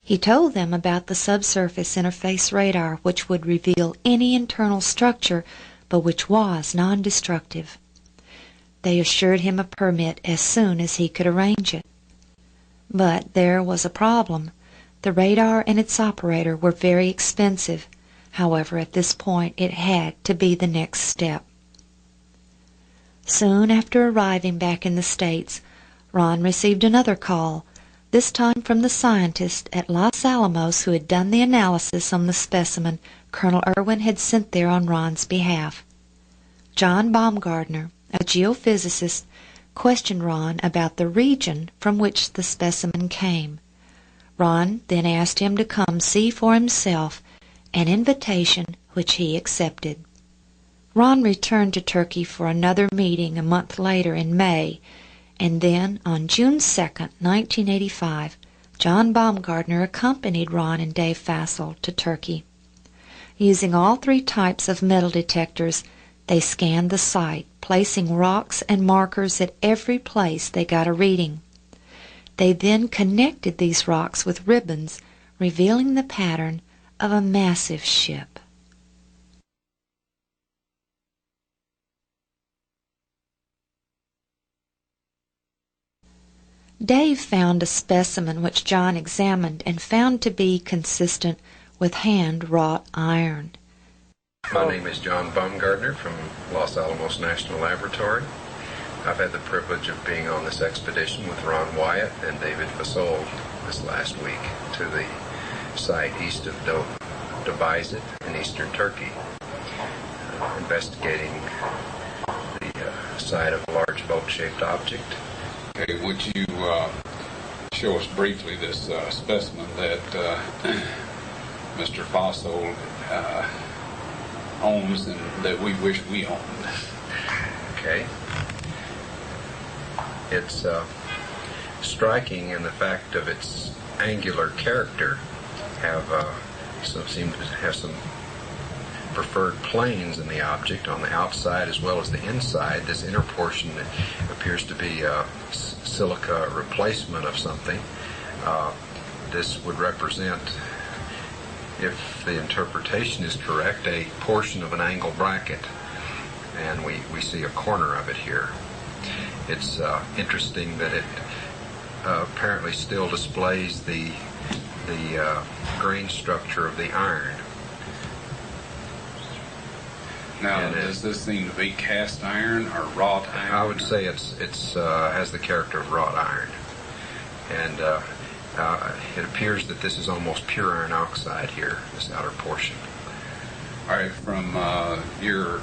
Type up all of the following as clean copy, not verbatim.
He told them about the subsurface interface radar, which would reveal any internal structure, but which was non-destructive. They assured him a permit as soon as he could arrange it. But there was a problem. The radar and its operator were very expensive. However, at this point it had to be the next step. Soon after arriving back in the States, Ron received another call, this time from the scientist at Los Alamos who had done the analysis on the specimen Colonel Irwin had sent there on Ron's behalf. John Baumgartner, a geophysicist, questioned Ron about the region from which the specimen came. Ron then asked him to come see for himself, an invitation which he accepted. Ron returned to Turkey for another meeting a month later in May, and then on June 2, 1985, John Baumgartner accompanied Ron and Dave Fassel to Turkey. Using all three types of metal detectors, they scanned the site, placing rocks and markers at every place they got a reading. They then connected these rocks with ribbons, revealing the pattern of a massive ship. Dave found a specimen which John examined and found to be consistent with hand-wrought iron. My name is John Baumgartner from Los Alamos National Laboratory. I've had the privilege of being on this expedition with Ron Wyatt and David Fasol this last week to the site east of Debizet in eastern Turkey, investigating the site of a large boat-shaped object. Okay, would you show us briefly this specimen that Mr. Fasol owns and that we wish we owned? Okay. It's striking in the fact of its angular character. Seem to have some preferred planes in the object on the outside as well as the inside. This inner portion appears to be a silica replacement of something. This would represent, if the interpretation is correct, a portion of an angle bracket, and we see a corner of it here. It's interesting that it apparently still displays the grain structure of the iron. Now, does this seem to be cast iron or wrought iron? I would say it's has the character of wrought iron, and it appears that this is almost pure iron oxide here, this outer portion. All right, from your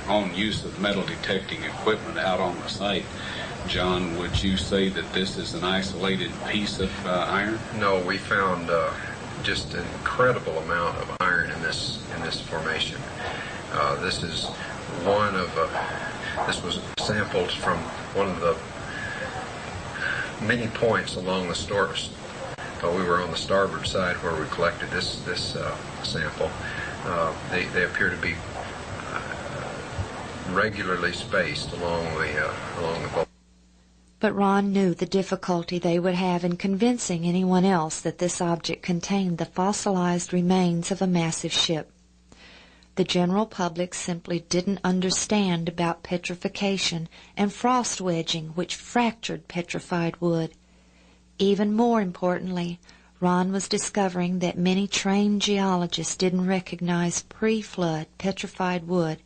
own use of metal detecting equipment out on the site, John, would you say that this is an isolated piece of iron? No, we found just an incredible amount of iron in this formation. This is one of this was sampled from one of the many points along the stores. We were on the starboard side where we collected this sample. They appear to be regularly spaced along the boat. But Ron knew the difficulty they would have in convincing anyone else that this object contained the fossilized remains of a massive ship. The general public simply didn't understand about petrification and frost wedging, which fractured petrified wood. Even more importantly, Ron was discovering that many trained geologists didn't recognize pre-flood petrified wood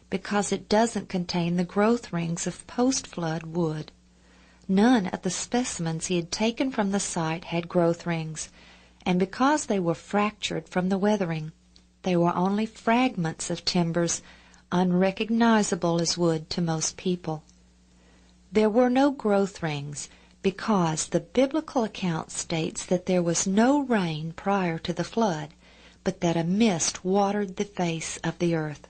because it doesn't contain the growth rings of post-flood wood. None of the specimens he had taken from the site had growth rings, and because they were fractured from the weathering, they were only fragments of timbers, unrecognizable as wood to most people. There were no growth rings because the biblical account states that there was no rain prior to the flood, but that a mist watered the face of the earth.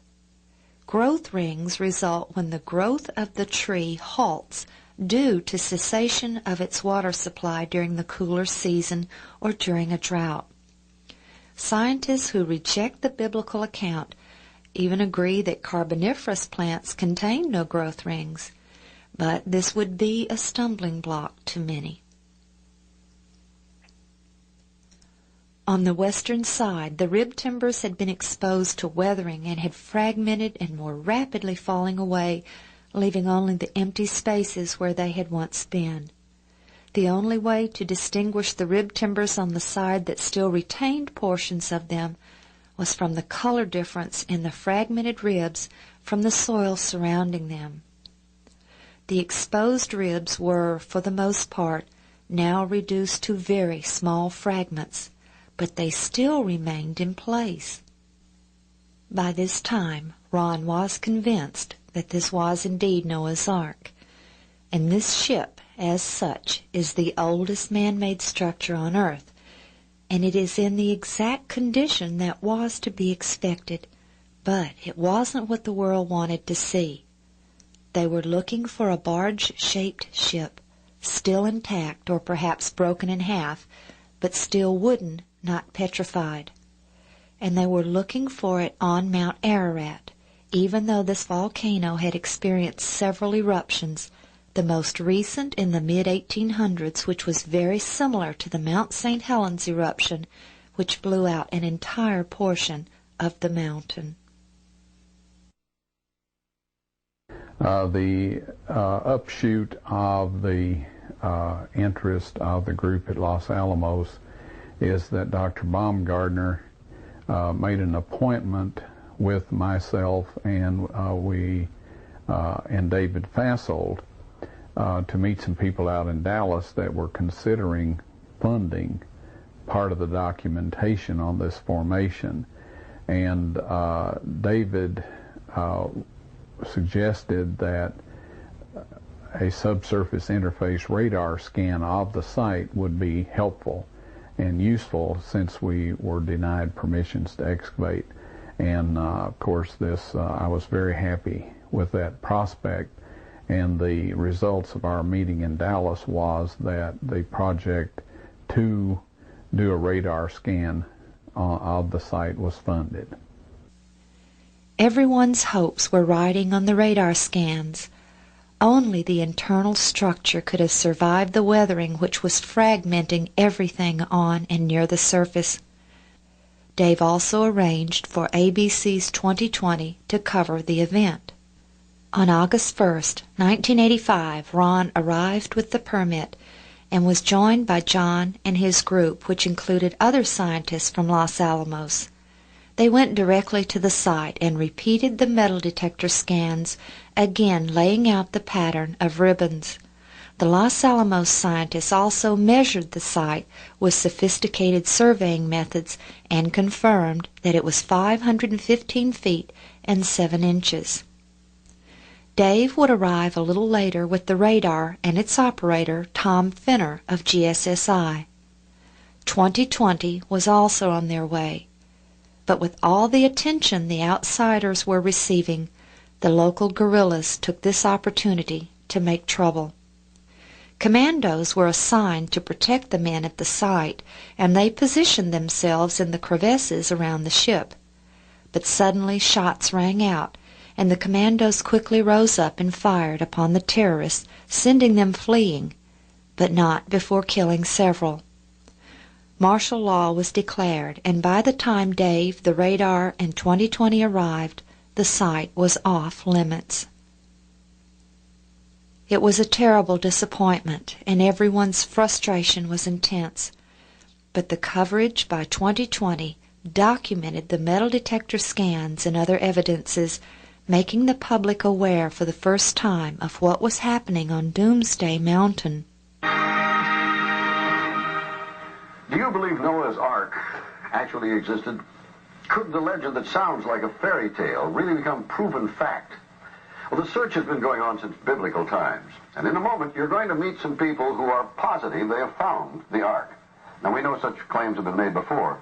Growth rings result when the growth of the tree halts due to cessation of its water supply during the cooler season or during a drought. Scientists who reject the biblical account even agree that carboniferous plants contain no growth rings, but this would be a stumbling block to many. On the western side, the rib timbers had been exposed to weathering and had fragmented and were rapidly falling away, leaving only the empty spaces where they had once been. The only way to distinguish the rib timbers on the side that still retained portions of them was from the color difference in the fragmented ribs from the soil surrounding them. The exposed ribs were, for the most part, now reduced to very small fragments, but they still remained in place. By this time, Ron was convinced that this was indeed Noah's Ark, and this ship, as such, is the oldest man-made structure on Earth, and it is in the exact condition that was to be expected, but it wasn't what the world wanted to see. They were looking for a barge-shaped ship, still intact or perhaps broken in half, but still wooden, not petrified. And they were looking for it on Mount Ararat, even though this volcano had experienced several eruptions, the most recent in the mid-1800s, which was very similar to the Mount St. Helens eruption, which blew out an entire portion of the mountain. The upshoot of the interest of the group at Los Alamos is that Dr. Baumgartner made an appointment with myself and David Fassold to meet some people out in Dallas that were considering funding part of the documentation on this formation. And David suggested that a subsurface interface radar scan of the site would be helpful and useful since we were denied permissions to excavate. And of course I was very happy with that prospect, and the results of our meeting in Dallas was that the project to do a radar scan of the site was funded. Everyone's hopes were riding on the radar scans. Only the internal structure could have survived the weathering which was fragmenting everything on and near the surface. Dave also arranged for ABC's 2020 to cover the event. On August 1st, 1985, Ron arrived with the permit and was joined by John and his group, which included other scientists from Los Alamos. They went directly to the site and repeated the metal detector scans, again laying out the pattern of ribbons. The Los Alamos scientists also measured the site with sophisticated surveying methods and confirmed that it was 515 feet and 7 inches. Dave would arrive a little later with the radar and its operator, Tom Finner of GSSI. 2020 was also on their way. But with all the attention the outsiders were receiving, the local guerrillas took this opportunity to make trouble. Commandos were assigned to protect the men at the site, and they positioned themselves in the crevices around the ship. But suddenly shots rang out, and the commandos quickly rose up and fired upon the terrorists, sending them fleeing, but not before killing several. Martial law was declared, and by the time Dave, the radar, and 2020 arrived, the site was off limits. It was a terrible disappointment, and everyone's frustration was intense. But the coverage by 2020 documented the metal detector scans and other evidences, making the public aware for the first time of what was happening on Doomsday Mountain. Do you believe Noah's Ark actually existed? Could the legend that sounds like a fairy tale really become proven fact? Well, the search has been going on since biblical times. And in a moment, you're going to meet some people who are positive they have found the Ark. Now, we know such claims have been made before.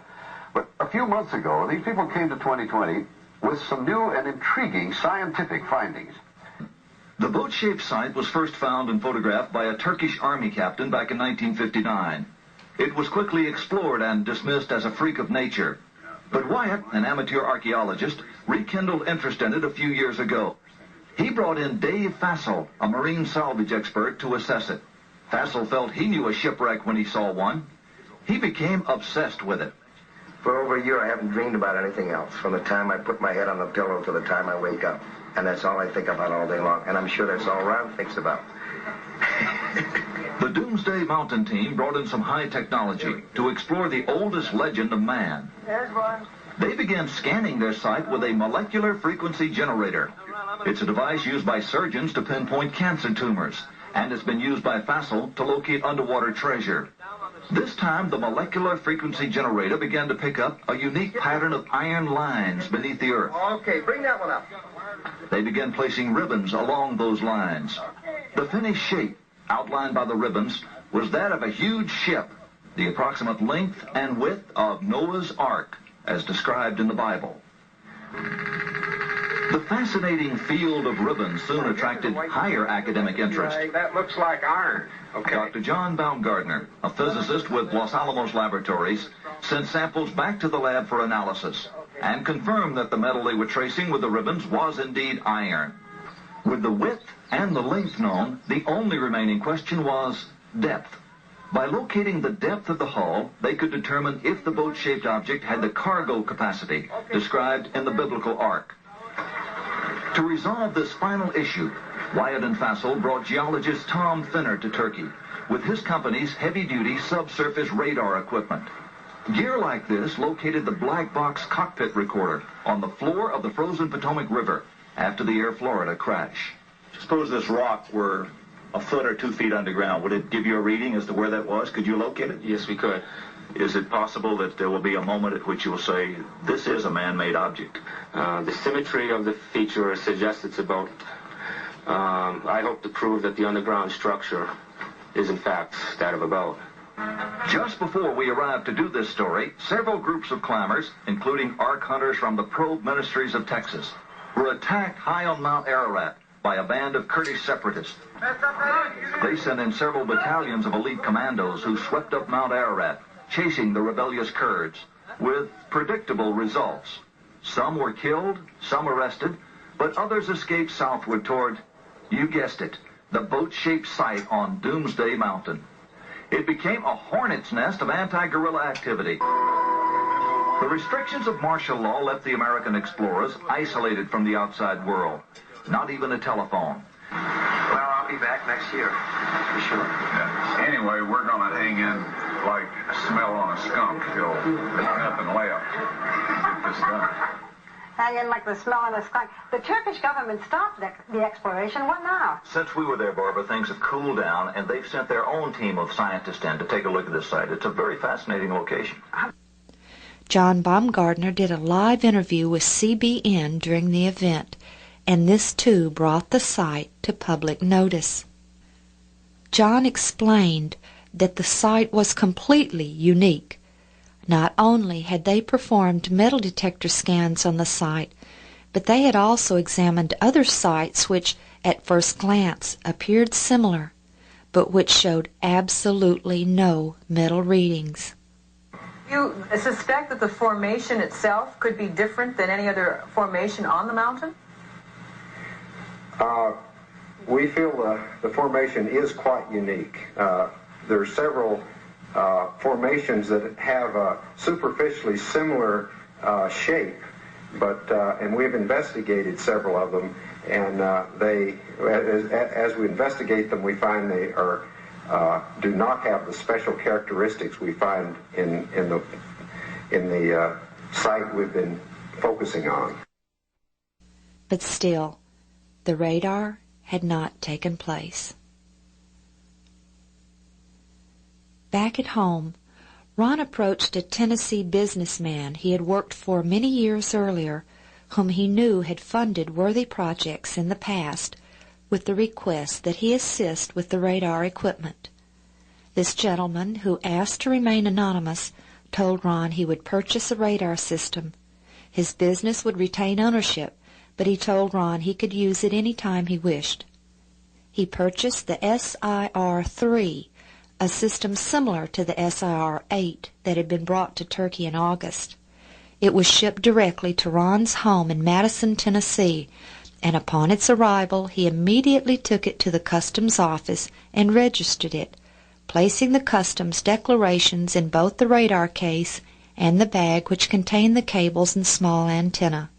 But a few months ago, these people came to 2020 with some new and intriguing scientific findings. The boat-shaped site was first found and photographed by a Turkish army captain back in 1959. It was quickly explored and dismissed as a freak of nature. But Wyatt, an amateur archaeologist, rekindled interest in it a few years ago. He brought in Dave Fassold, a marine salvage expert, to assess it. Fassold felt he knew a shipwreck when he saw one. He became obsessed with it. For over a year, I haven't dreamed about anything else, from the time I put my head on the pillow to the time I wake up. And that's all I think about all day long. And I'm sure that's all Ron thinks about. The Doomsday Mountain team brought in some high technology to explore the oldest legend of man. There's one. They began scanning their site with a molecular frequency generator. It's a device used by surgeons to pinpoint cancer tumors, and it's been used by Fassel to locate underwater treasure. This time, the molecular frequency generator began to pick up a unique pattern of iron lines beneath the earth. Okay, bring that one up. They began placing ribbons along those lines. The finished shape, outlined by the ribbons, was that of a huge ship, the approximate length and width of Noah's Ark, as described in the Bible. The fascinating field of ribbons soon attracted higher academic interest. That looks like iron. Okay. Dr. John Baumgartner, a physicist with Los Alamos Laboratories, sent samples back to the lab for analysis and confirmed that the metal they were tracing with the ribbons was indeed iron. With the width and the length known, the only remaining question was depth. By locating the depth of the hull, they could determine if the boat-shaped object had the cargo capacity described in the biblical ark. To resolve this final issue, Wyatt and Fassel brought geologist Tom Thinner to Turkey with his company's heavy-duty subsurface radar equipment. Gear like this located the black box cockpit recorder on the floor of the frozen Potomac River after the Air Florida crash. Suppose this rock were a foot or 2 feet underground. Would it give you a reading as to where that was? Could you locate it? Yes, we could. Is it possible that there will be a moment at which you will say, this is a man-made object? The symmetry of the feature suggests it's a boat. I hope to prove that the underground structure is in fact that of a boat. Just before we arrived to do this story, several groups of climbers, including ark hunters from the Probe Ministries of Texas, were attacked high on Mount Ararat by a band of Kurdish separatists. They sent in several battalions of elite commandos who swept up Mount Ararat, chasing the rebellious Kurds, with predictable results. Some were killed, some arrested, but others escaped southward toward, you guessed it, the boat-shaped site on Doomsday Mountain. It became a hornet's nest of anti-guerrilla activity. The restrictions of martial law left the American explorers isolated from the outside world. Not even a telephone. Well, I'll be back next year, for sure. Yeah. Anyway, we're going to hang in like smell on a skunk till there's nothing left. Get this done. Hang in like the smell on a skunk. The Turkish government stopped the exploration. What now? Since we were there, Barbara, things have cooled down, and they've sent their own team of scientists in to take a look at this site. It's a very fascinating location. John Baumgartner did a live interview with CBN during the event, and this too brought the site to public notice. John explained that the site was completely unique. Not only had they performed metal detector scans on the site, but they had also examined other sites which, at first glance, appeared similar, but which showed absolutely no metal readings. You suspect that the formation itself could be different than any other formation on the mountain? We feel the formation is quite unique. There are several formations that have a superficially similar shape, but and we've investigated several of them, and they, as we investigate them, we find they are do not have the special characteristics we find in the site we've been focusing on. But still, the radar had not taken place. Back at home, Ron approached a Tennessee businessman he had worked for many years earlier, whom he knew had funded worthy projects in the past, with the request that he assist with the radar equipment. This gentleman, who asked to remain anonymous, told Ron he would purchase a radar system. His business would retain ownership, but he told Ron he could use it any time he wished. He purchased the SIR-3, a system similar to the SIR-8 that had been brought to Turkey in August. It was shipped directly to Ron's home in Madison, Tennessee, and upon its arrival he immediately took it to the customs office and registered it, placing the customs declarations in both the radar case and the bag which contained the cables and small antenna.